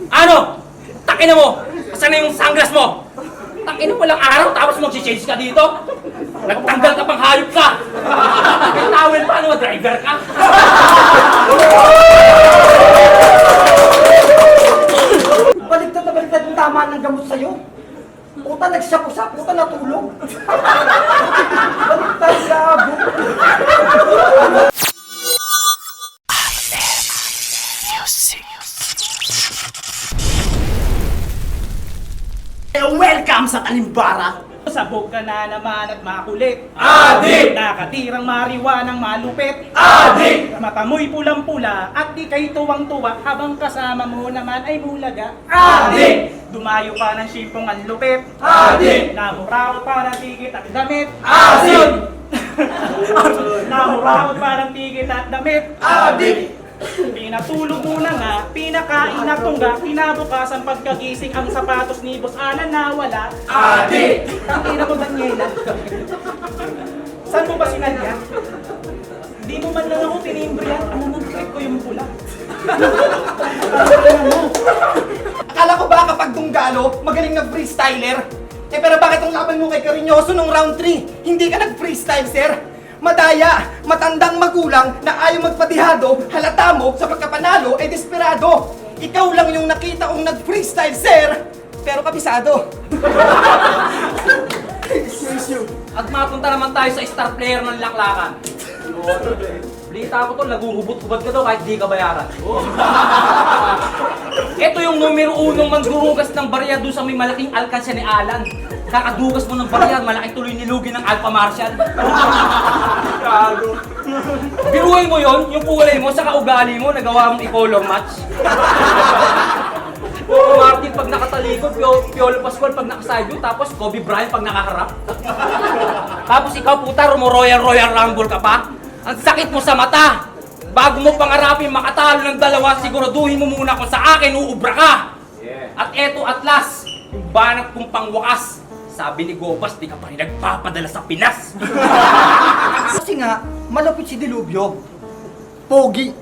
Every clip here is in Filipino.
Ano? Takina mo! Asan na yung sunglass mo? Takina mo lang araw tapos mag-change ka dito? Nagtanggal ka pang hayop ka! May towel pa, ano? Driver ka? Baliktad na baliktad yung tama ng gamot sa'yo. Puta, nagsap-usap. Puta, natulog. Baliktad, gago. Welcome sa Talimbara! Sabog ka na naman at makulit. Adik! Nakatirang mariwanang malupit. Adik! Matamoy pulang-pula at di kay tuwang-tuwa habang kasama mo naman ay bulaga. Adik! Dumayo pa ng sipong ang lupit. Adik! Namuraot pa ng tigit at damit. Adik! Namuraot pa ng tigit at damit. Adik! Pinatulog mo na nga, pinakain na tungga, kinabukasan pagkagising ang sapatos ni Boss Alan nawala. Adik! Tangina mo, Daniela. Saan mo ba sinadya? Hindi mo man lang ako tinimbre yan. Ano nang trip ko yung pula? Akala ko ba kapag dunggalo, magaling na freestyler? Pero bakit ang laban mo kay Carinoso nung round 3? Hindi ka nag-freestyle, sir? Madaya, matandang magulang na ayaw magpadihado, halata mo sa pagkapanalo ay desperado. Ikaw lang yung nakita kong nag-freestyle, sir! Pero kabisado. At mapunta naman tayo sa star player ng laklakan. Balita ko to, naguhubot-hubad ka daw kahit di ka bayaran. Ito yung numero 1 manggurugas ng barya doon sa may malaking alkansya ni Alan. Kakadugas mo ng barya, malaking tuloy nilugi ng Alpha Martial. Biruin mo yon, yung kulay mo sa kaugali mo, nagawa mong i-color match. Coco Martin pag nakatalikod, Piolo Pascual pag naka-side view, tapos Kobe Bryant pag nakaharap. Tapos ikaw puta, Royal Rumble ka pa. Ang sakit mo sa mata. Bago mo pangarapin makatalo ng dalawa, siguraduhin mo muna kung sa akin uubra ka. At eto at last, yung banat kong pangwakas. Sabi ni Gobas, di ka pa rin nagpapadala sa Pinas. Kasi nga, malapit si Dilubyo. Pogi.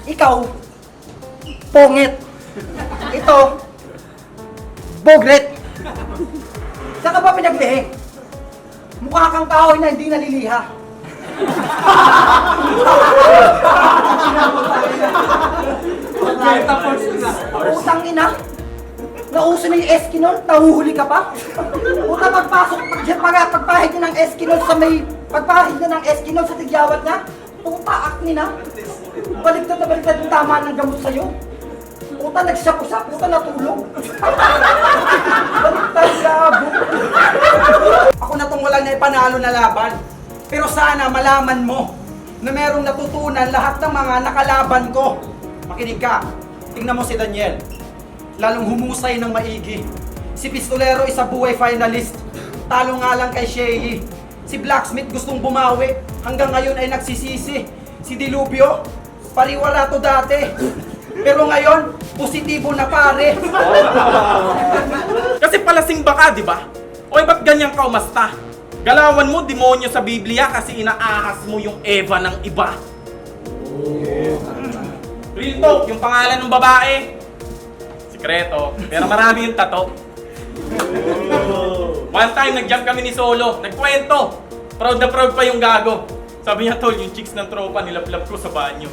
Ikaw, pongit. Ito, bogret. Saan ka ba pinaglehe? Mukha kang kahoy na hindi naliliha. Utang ina. Nauso na yung Eskinol, nahuhuli ka pa? Puta, pagpahid niya ng Eskinol sa may... Pagpahid niya ng Eskinol sa tigyawat niya, puta, akni na. Baliktad na baliktad yung tama ng gamot sa'yo. Puta, nagsap-usap, puta, natulog. Baliktad, gago. Ako na tong walang naipanalo na laban. Pero sana malaman mo na merong natutunan lahat ng mga nakalaban ko. Makinig ka. Tingnan mo si Daniel. Lalong humusay ng maigi. Si Pistolero isa buhay finalist. Talo nga lang kay Shea. Si Blacksmith gustong bumawi. Hanggang ngayon ay nagsisisi. Si Dilubyo, pariwara to dati. Pero ngayon, positibo na pare. Kasi palasing baka, di ba? O ba't ganyan ka umasta? Galawan mo, demonyo sa Biblia kasi inaahas mo yung Eva ng iba. Real talk, yung pangalan ng babae. Sikreto, pero marami yung tato. One time, nag-jump kami ni Solo. Nagkwento. Proud na proud pa yung gago. Sabi niya, tol, yung chicks ng tropa, nilaplap ko sa banyo.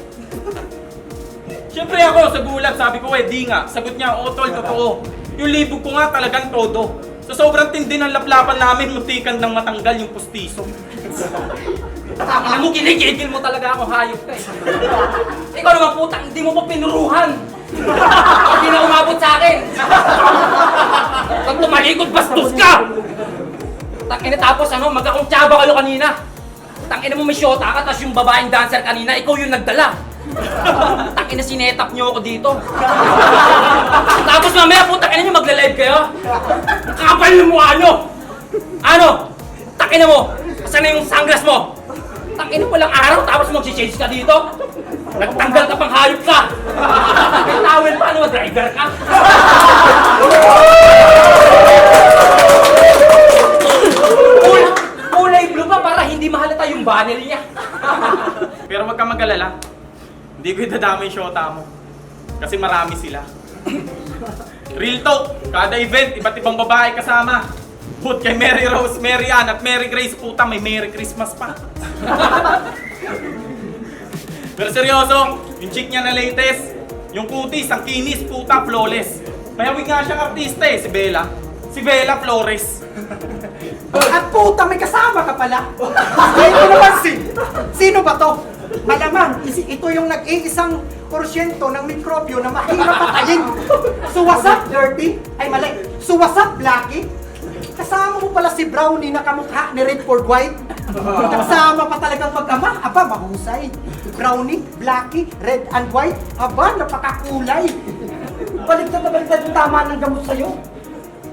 Siyempre ako, sa gulat, sabi ko, di nga. Sagot niya, oo tol, totoo. Yung libog ko nga talagang todo. Sa sobrang tindi ng laplapan namin, muntikan nang matanggal yung pustiso. Alam mo, kinikigil mo talaga ako, hayop ka eh. Ikaw naman puta, hindi mo pa pinuruhan. Hindi na umabot sa akin. Pag tumalikod, bastos ka! Tangina tapos ano, magkakuntsaba kayo kanina. Tangina mo may shota ka, tapos yung babaeng dancer kanina, ikaw yung nagdala. Tangina sinetap niyo ako dito. Tapos mamaya po, tangina niyo magla-live kayo. Kakapal yung mukha niyo. Ano? Tangina mo, saan na yung sunglass mo? Tangina mo lang araw, tapos mag-change ka dito. Nagtanggal ka pang hayop ka. May towel pa, ano, driver ka? Kulay blue pa para hindi mahalata yung banner niya. Pero wag ka mag-alala. Hindi ko idadama yung shota mo. Kasi marami sila. Real talk, kada event, iba't ibang babae kasama. But kay Mary Rose, Mary Ann at Mary Grace, puta, may Merry Christmas pa. Pero seryoso, yung chick niya na latest, yung kutis, ang kinis, puta, flawless. Mayawig nga siyang artista eh, si Bella. Si Bella Flores. At puta, may kasama ka pala. Ito naman sino ba to? Malaman, ito yung nag-iisang porsyento ng mikrobyo na mahirap patayin. So what's up, Dirty? Ay mali. So what's up, Blackie? Kasama mo pala si Brownie na kamukha ni Redford White. Kasama pa talagang magkama. Aba, mahusay. Brownie, Blackie, Red and White. Aba, napakakulay. Baligtad na baligtad yung tama ng gamot sa'yo.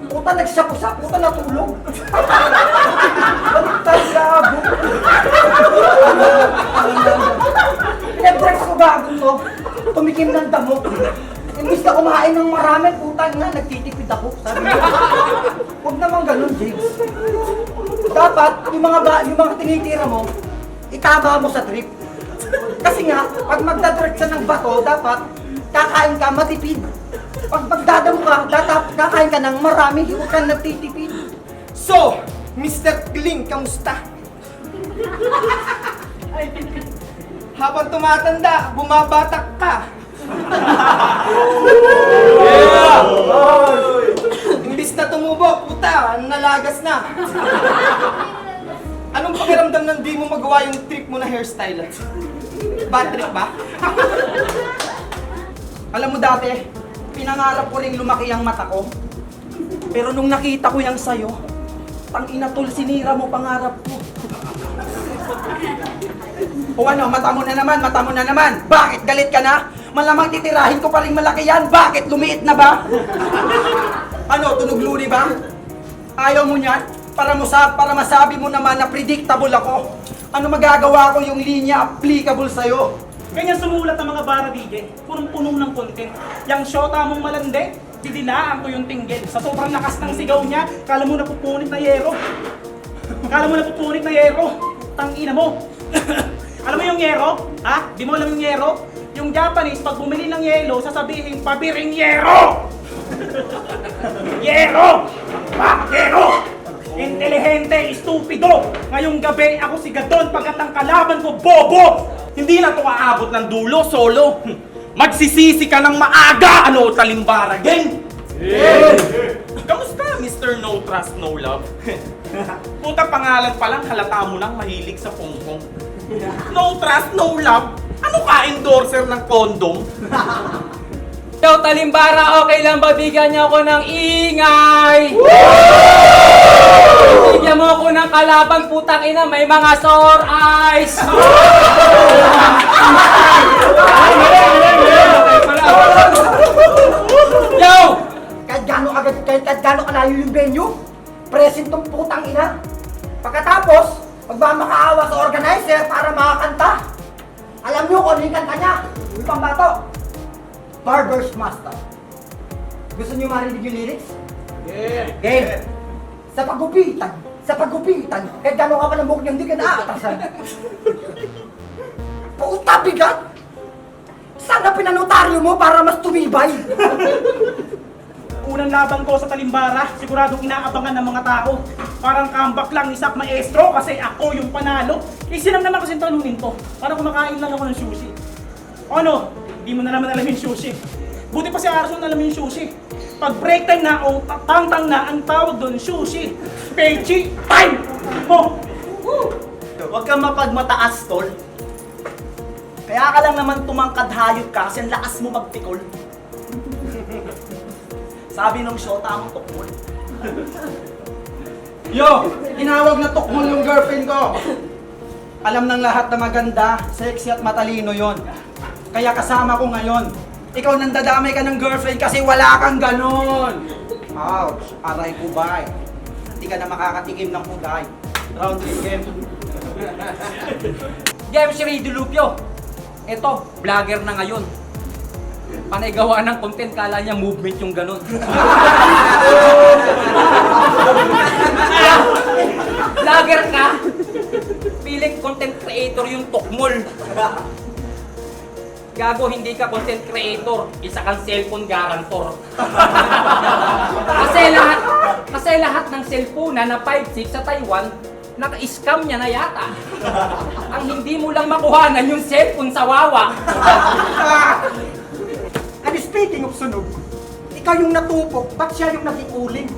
Puta, nagsiya-pusa. Puta, natulog. Baligtad, gago. Pinag-drugs ko gago to. Tumikim ng damo. Imbis na kumain ng marami, putang na, nagtitipid ako. Sabi ko, huwag naman ganun, Jigs. Dapat, yung mga tinitira mo, itama mo sa trip. Kasi nga, pag magdadrugs ka ng bato, dapat kakain ka matipid. Pag magdadamo ka, dapat kakain ka ng marami, huwag kang nagtitipid. So, Mr. Kling, kamusta? Habang tumatanda, bumabatak ka. Yeah! Imbis na tumubo, puta, nalagas na. Anong pakiramdam nang di mo magawa yung trick mo na hairstyle? Bad trip ba? Alam mo dati, pinangarap ko ring lumaki ang mata ko. Pero nung nakita ko yung sayo, tangina tol, sinira mo pangarap ko. O ano, mata mo na naman. Bakit galit ka na? Malamang titirahin ko pa rin malaki yan. Bakit? Lumiit na ba? Ano, tunog luni ba? Ayaw mo niyan? Para masabi mo naman na predictable ako. Ano magagawa ko yung linya applicable sa'yo? Ganyan sumulat ang mga bara DJ. Punong-punong ng content. Yang syota mong malandi, didilaan ko yung tinggil. Sa sobrang lakas ng sigaw niya, kala mo napupunit na yero. Tangina mo. Alam mo yung yero? Ha? Di mo alam yung yero? Yung Japanese, pag bumili ng yelo, sasabihin, pabiring yero! Yero! Yero! Intelihente, estupido! Ngayong gabi, ako si Gadon, pagkat ang kalaban ko, bobo! Hindi na to aabot ng dulo, solo. Magsisisi ka ng maaga, ano, Talimbara gang? Kamusta, Mr. No Trust, No Love? Puta pangalan pa lang, halata mo lang mahilig sa pongpong. No Trust, No Love? Ano ka, endorser ng condom? Yo, Talimbara, okay lang ba bigyan niyo ako ng ingay? Bigyan mo ako ng kalaban, putang ina, may mga sore eyes! Yo! Kahit gaano kalayo yung venue, present tong putang ina. Pagkatapos, magmamakaawa sa organizer para makakanta. Alam niyo kung ano yung kanta niya? Yung pambato. Barber's Master. Gusto niyo marinig yung lyrics? Yeah. Sa pagupitan, kahit gano'n ka pa ng buhok niya, hindi ka naaatasan. Puta bigat! Sana pinanotaryo mo para mas tumibay. Unang laban ko sa Talimbara, siguradong inaabangan ng mga tao. Parang comeback lang ni Sak Maestro kasi ako yung panalo. Isinam naman kasi talunin to. Parang kumakain lang ako ng sushi. O ano? Hindi mo na naman alam yung sushi. Buti pa si Arson alam yung sushi. Pag break time na o tang-tang na, ang tawag doon sushi. Pechi time! Mo! Huwag kang mapagmataas, tol. Kaya ka lang naman tumangkad hayop ka kasi ang lakas mo magtikol. Sabi nung shota mo, tukmol. Yo! Tinawag na tukmol yung girlfriend ko. Alam ng lahat na maganda, sexy at matalino yon. Kaya kasama ko ngayon. Ikaw nandadamay ka ng girlfriend kasi wala kang ganon. Ouch! Aray ko ba? Hindi ka na makakatikim ng kuday. Round 3 game. Game si Ray Dilupio. Ito, vlogger na ngayon. Panay gawa ng content, kala niya movement yung ganun. Vlogger ka? Piling content creator yung tukmol. Gago, hindi ka content creator, isa kang cellphone guarantor. kasi lahat ng cellphone na 5G sa Taiwan, naka-scam niya na yata. Ang hindi mo lang makuhanan yung cellphone sa Wawa. And speaking of sunog, ikaw yung natupok, ba't siya yung naging uling?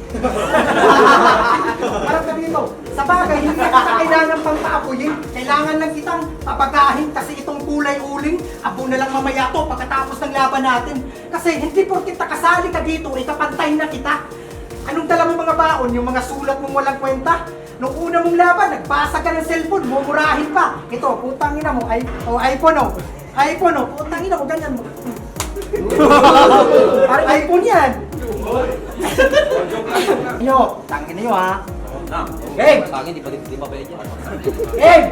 Parang sabi mo, sa bagay, hindi na kita kailangan pang paapuyin. Kailangan lang kitang papagahin kasi itong kulay uling, abo na lang mamaya to pagkatapos ng laban natin. Kasi hindi porkit nakasali ka dito, ikapantay na kita. Anong dala mo mga baon? Yung mga sulat mong walang kwenta? Nung una mong laban, nagbasa ka ng cellphone, mumurahin pa. Ito, putang ina mo, iPhone o. iPhone o, putang ina mo, ganyan mo. Parang iPhone yan. Nyo, tangin na nyo ha. Game! Tangin, di pa pwede yan. Game!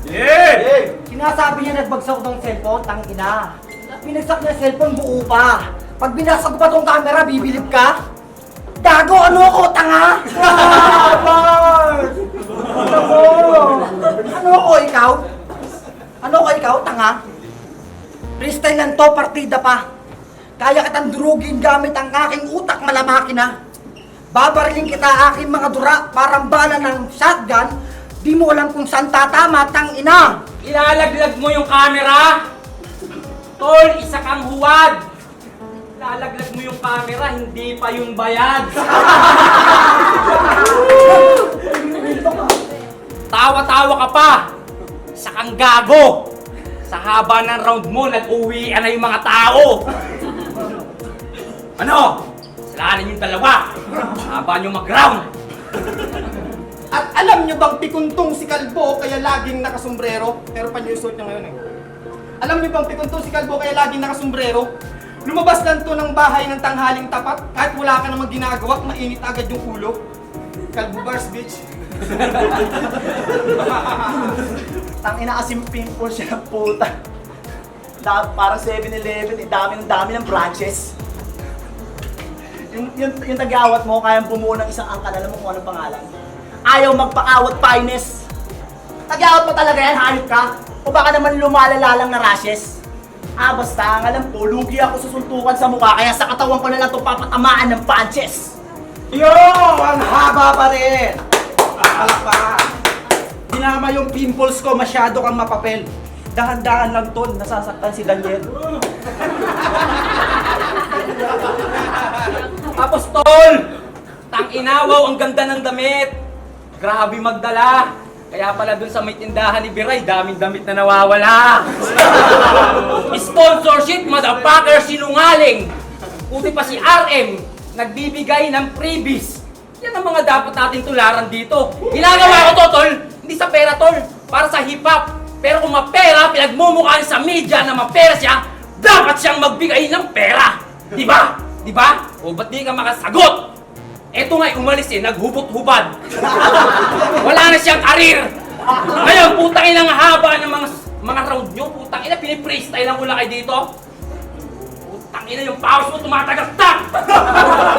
Yeah! Sinasabi niya nagbagsak ng cellphone, tangin na. Binagsak niya cellphone, buo pa. Pag binasag pa tong camera, bibilib ka? Gago, ano ako, tanga? Ano ako, ikaw? Ano ako, ikaw, tanga? Freestyle lang to, partida pa. Kaya kitang durugin gamit ang aking utak malamaki na. Babarilin kita aking mga dura, parang bala ng shotgun. Di mo alam kung saan tatama, tang ina. Ilalaglag mo yung camera! Tol, isa kang huwad! Ilalaglag mo yung camera, hindi pa yung bayad! Tawa-tawa ka pa! Isa kang gago! Sa haba ng round mo, nag-uwian na yung mga tao! Ano? Salanan yung dalawa! Haba nyo mag-round! At alam nyo bang pikuntong si Kalbo kaya laging nakasombrero? Pero panyusot niya ngayon eh. Alam nyo bang pikuntong si Kalbo kaya laging nakasombrero? Lumabas lang to ng bahay ng tanghaling tapat kahit wala ka namang ginagawa, mainit agad yung ulo. Kalbo bars, bitch. Tangina kasing pimple siya ng puta. Parang 7-Eleven, dami ng branches. Yung tag-awat mo, kayang bumuo ng isang angkan, alam mo kung anong pangalan? Ayaw magpa-awat finest. Tag-awat mo talaga yan, hayop ka? O baka naman lumalala lang na rashes? Basta ang alam ko, lugi ako susuntukan sa mukha, kaya sa katawan ko na lang ito papatamaan ng punches. Yo! Ang haba pa rin! Palakpakan! Dinama yung pimples ko, masyado kang mapapel. Dahan-dahan lang to, nasasaktan si Daniel. Tapos tol! Tang-inawaw, ang ganda ng damit! Grabe magdala! Kaya pala dun sa may tindahan ni Biray, daming damit na nawawala! Sponsorship, motherfucker, sinungaling! Puti pa si RM, nagbibigay ng freebies. Yan ang mga dapat natin tularan dito. Ginagawa ko to, tol! Hindi sa pera, tol! Para sa hip-hop! Pero kung mapera, pinagmumukhaan sa media na mapera siya, dapat siyang magbigay ng pera! Di ba? Di ba? O ba't di ka makasagot? Eto nga'y umalis naghubot-hubad. Wala na siyang karir. Ngayon, putang ina ang haba ng mga round nyo. Putang ina, pinipre-style lang ko lang kayo dito. Putang ina, yung pause mo tumatagaktak.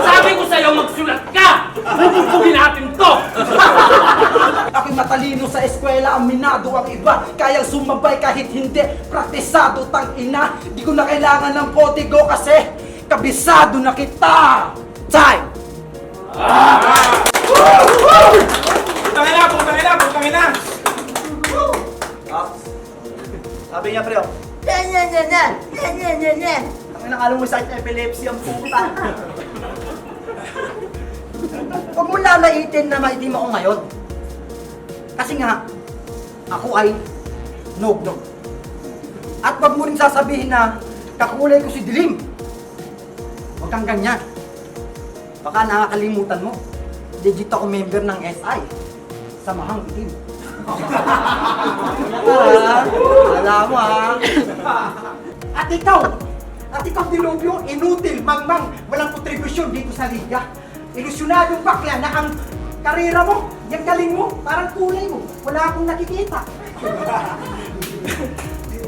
Sabi ko sa'yo, magsulat ka. Bubugin natin to. Ako'y matalino sa eskwela, aminado ang iba. Kayang sumabay kahit hindi, praktisado tang ina. Di ko na kailangan ng kodigo kasi kabisado na kita. Time! Putangin na! Sabi niya, pre, ang nakala mo sa epilepsy ang puta. Huwag mo lalaitin na maitim ako ngayon. Kasi nga, ako ay nog-nog. At wag mo rin sasabihin na kakulay ko si Dilim. Huwag kang ganyan. Baka nakakalimutan mo. Legit ako member ng SI. Samahang Itim. Alam mo ha. At ikaw Dilobyo, inutil, mangmang, walang kontribusyon dito sa liga. Ilusyonadong bakla na ang karera mo, yung galing mo, parang kulay mo. Wala akong nakikita.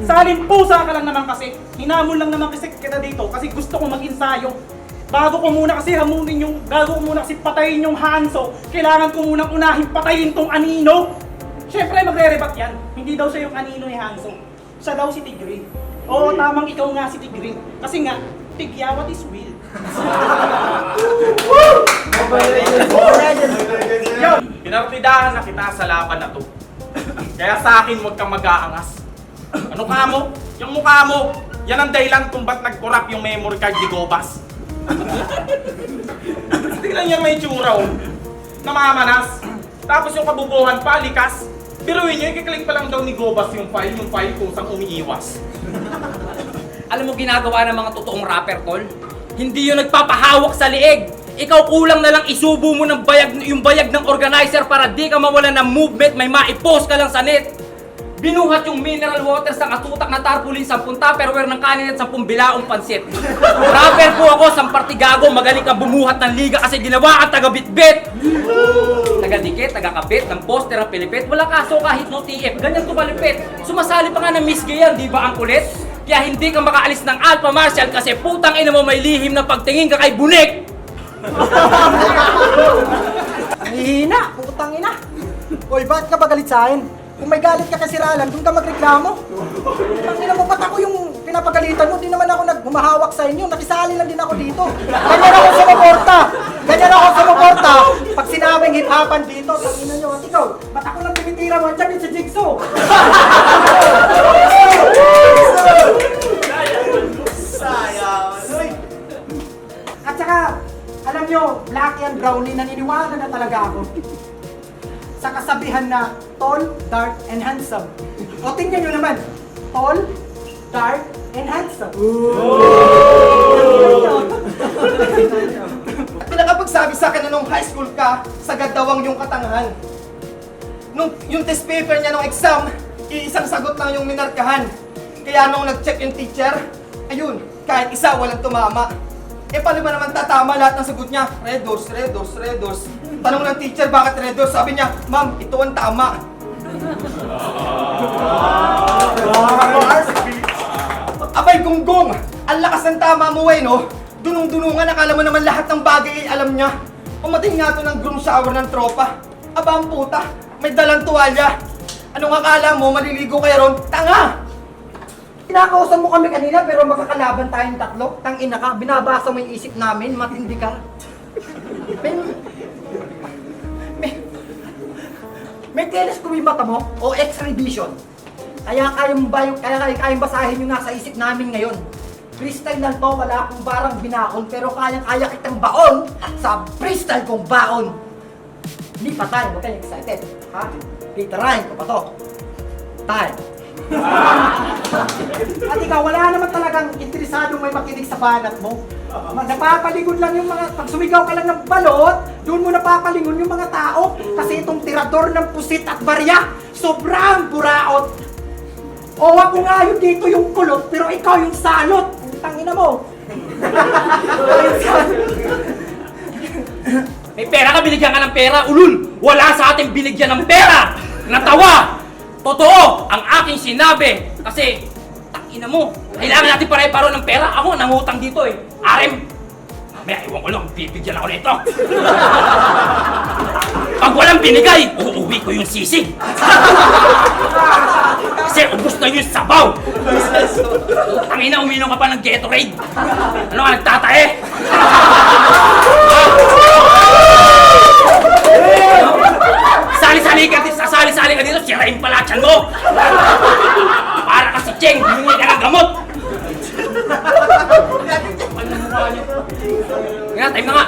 Saling pusa ka lang naman kasi. Hinamon lang naman kasi kita dito kasi gusto kong mag-ensayo. Bago ko muna kasi patayin yung Hanzo, kailangan ko munang unahin patayin tong Anino. Siyempre magre-rebat yan. Hindi daw siya yung Anino ni Hanzo. Siya daw si Tigre. Oo, tamang ikaw nga si Tigring. Kasi nga, tigyawat is will. Pinartidahan na kita sa laban na to. Kaya sa akin huwag kang mag-aangas. Ano ka mo? Yung mukha mo, yan ang dahilan kung ba't nag-corrupt yung memory card ni Gobas. Tingnan niya may tsura oh. Namamanas. Tapos yung kabubuhan pa, likas. Biruin niyo, ikiklik pa lang daw ni Gobas yung file kung saan umiiwas. Alam mo ginagawa ng mga totoong rapper, tol? Hindi yun nagpapahawak sa liig. Ikaw kulang na lang isubo mo ng yung bayag ng organizer para di ka mawala ng movement, may maipost ka lang sa net. Binuhat yung mineral water sa katutak na tarpaulin 10 tupperware ng kanin at 10 bilaong pansit. Rapper po ako, sampartigago, magaling ka bumuhat ng liga kasi ginawa ang taga-bitbit. Taga-dikit, taga-kabit, ng poster ng Pilipit, wala kaso kahit no TF, ganyan tumalipit. Sumasali pa nga ng Miss Gay yan, di ba ang kulit? Kaya hindi ka makaalis ng Alpha Martial kasi putang ina mo may lihim na pagtingin ka kay Bunik. Ang hihina, putang ina. Hoy, bakit ka ba galit sa akin? Kung may galit ka kasi Ralan, doon ka magreklamo. Ang ina mo, ba't ako yung pinapagalitan mo? Di naman ako humahawak sa inyo. Nakisali lang din ako dito. Ganyan ako sumuporta. Ganyan ako sumuporta. Pag sinabing hip-hopan dito, ang ina nyo, at ikaw, ba't ako lang tumitira mo? Diyan sa Jigsaw. At saka, alam nyo, Blackie and Brownie, naniniwala na talaga ako sa kasabihan na tall, dark, and handsome. O tingnan nyo naman, tall, dark, and handsome. Pinakapagsabi sa akin na nung high school ka, sagad daw ang yung katangahan. Nung yung test paper niya nung exam, iisang sagot lang yung minarkahan. Kaya nung nag-check yung teacher, ayun, kahit isa walang tumama. Eh paano ba naman tatama lahat ng sagot niya? Red doors, red doors, red doors. Tanong ng teacher, bakit red doors? Sabi niya, ma'am, ito ang tama. Abay, gunggong! Ang lakas ng tama mo eh, no? Dunong-dunungan, akala mo naman lahat ng bagay ay alam niya. Umating nga to ng groom shower ng tropa. Aba, ang puta, may dalang tuwalya. Anong akala mo, maliligo kayo ron? Tanga! Kinakausan mo kami kanina pero magkakalaban tayong tatlo. Tangina ka, binabasa mo yung isip namin, matindi ka. May telescope yung mata mo o X-ray vision. Kaya kayang basahin yung nasa isip namin ngayon. Freestyle lang to, wala akong barang binaon pero kayang-kaya kitang baon sa freestyle kong baon. Hindi pa tayo, huwag kayong excited. Ha? Titirahin ko pa to. Time. At ikaw, wala naman talagang interesadong may makinig sa banat mo. Napapalingon lang yung mga, pag sumigaw ka lang ng balot, doon mo napapalingon yung mga tao. Kasi itong tirador ng pusit at barya, sobrang buraot. O ako nga yun dito yung kulot, pero ikaw yung salot. Ang tangina mo. May pera ka, binigyan ka ng pera, ulul! Wala sa ating binigyan ng pera! Natawa! Totoo ang aking sinabi! Kasi, tangina mo, kailangan natin pare-paro ng pera. Ako, nangutang dito eh. Arem, mamaya iwan ko lang, bibigyan ako nito. Pag walang binigay, uuwi ko yung sisig. Kasi ubos na yung sabaw. Tangina, uminom ka pa ng Gatorade. Ano ka, nagtatae? Sasali-sali ka dito, sirain pala tiyan mo! Para ka si Cheng, humingi ka ng gamot! Ano mukha niyo? Kaya, time na nga!